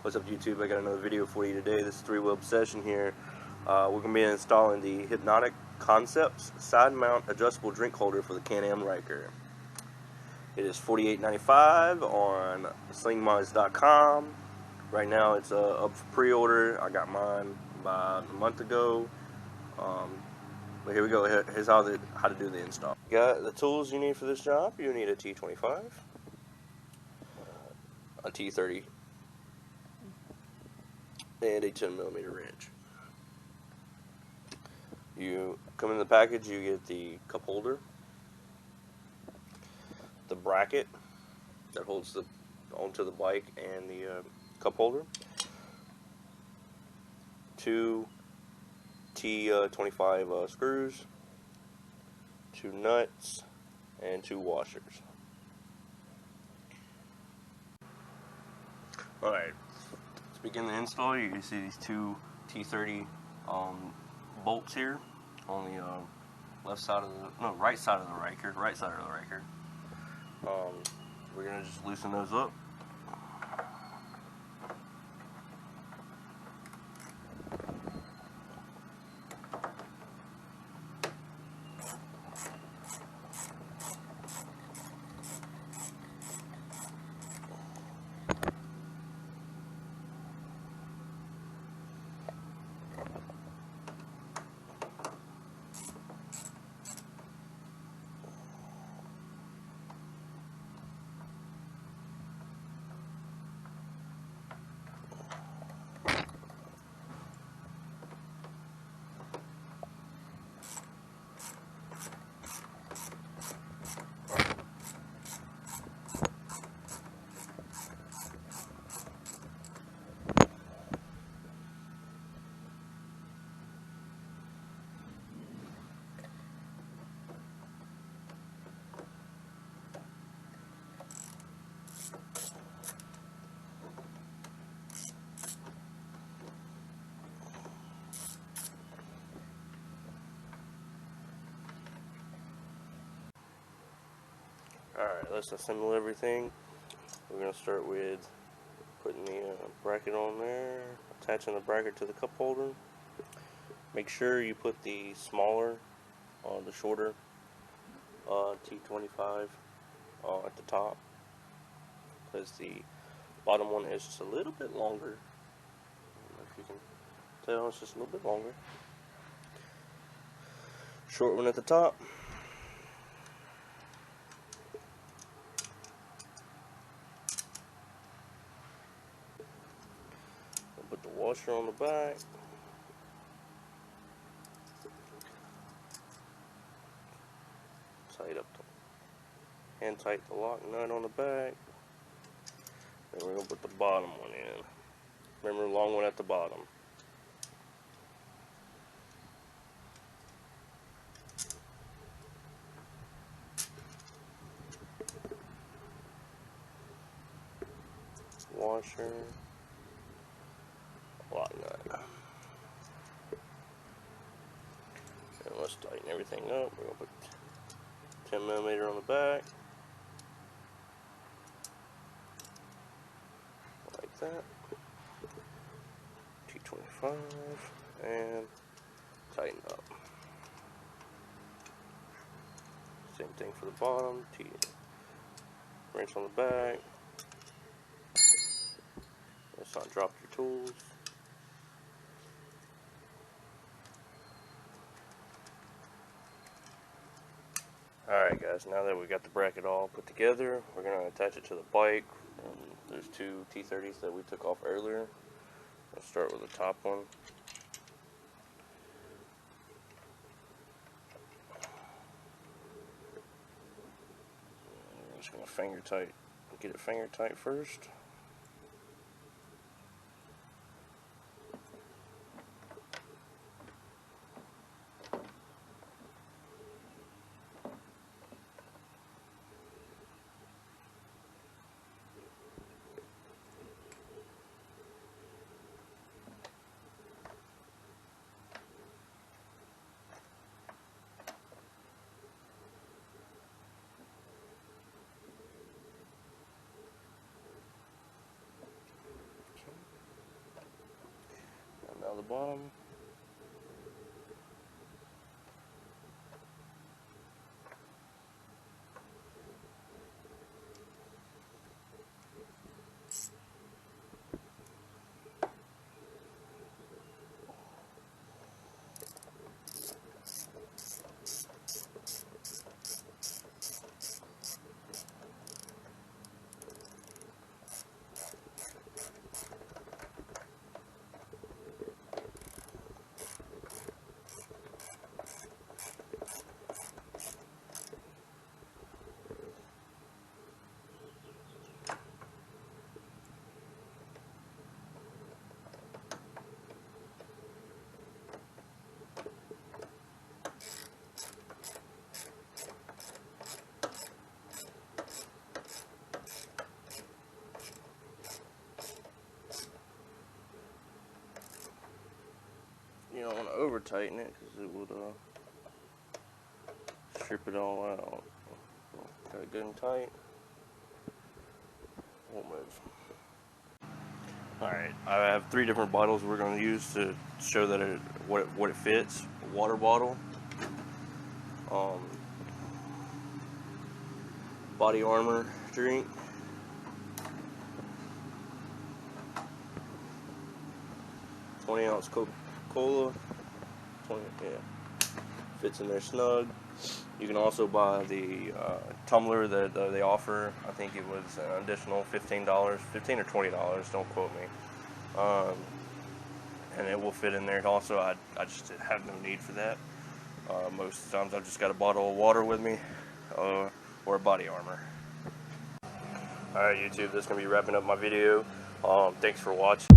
What's up YouTube? I got another video for you today. This is three-wheel obsession here. We're going to be installing the Hypnotic Concepts side mount adjustable drink holder for the Can-Am Ryker. It is $48.95 on SlingMods.com. Right now it's up for pre-order. I got mine about a month ago. But here we go. Here's how to do the install. You got the tools you need for this job. You need a T25, a T30, and a 10mm wrench. You come in the package, you get the cup holder, the bracket that holds onto the bike and the cup holder, two T25 screws, two nuts, and two washers. Alright, to begin the install, you can see these two T30 bolts here on the right side of the Ryker. We're gonna just loosen those up. Alright, let's assemble everything. We're going to start with putting the bracket on there, attaching the bracket to the cup holder. Make sure you put the smaller, the shorter T25 at the top, because the bottom one is just a little bit longer. I don't know if you can tell, it's just a little bit longer. Short one at the top. Put the washer on the back. Hand tight the lock nut on the back. Then we're going to put the bottom one in. Remember, the long one at the bottom. Washer. Lock nut. And let's tighten everything up. We're going to put 10mm on the back. Like that. T25. And tighten up. Same thing for the bottom. Wrench on the back. Let's not drop your tools. Alright guys, now that we got the bracket all put together, we're going to attach it to the bike. There's two T30s that we took off earlier. Let's start with the top one. I'm just going to get it finger tight first. the bottom. You don't want to over tighten it because it would strip it all out. Got it good and tight. Won't move. Alright, I have 3 different bottles we're going to use to show that what it fits. A water bottle, body armor drink, .20-ounce Coca-Cola, fits in there snug. You can also buy the tumbler that they offer. I think it was an additional $15 or $20, don't quote me. And it will fit in there. Also, I just have no need for that. Most times I've just got a bottle of water with me, or a body armor. Alright YouTube, this is going to be wrapping up my video. Thanks for watching.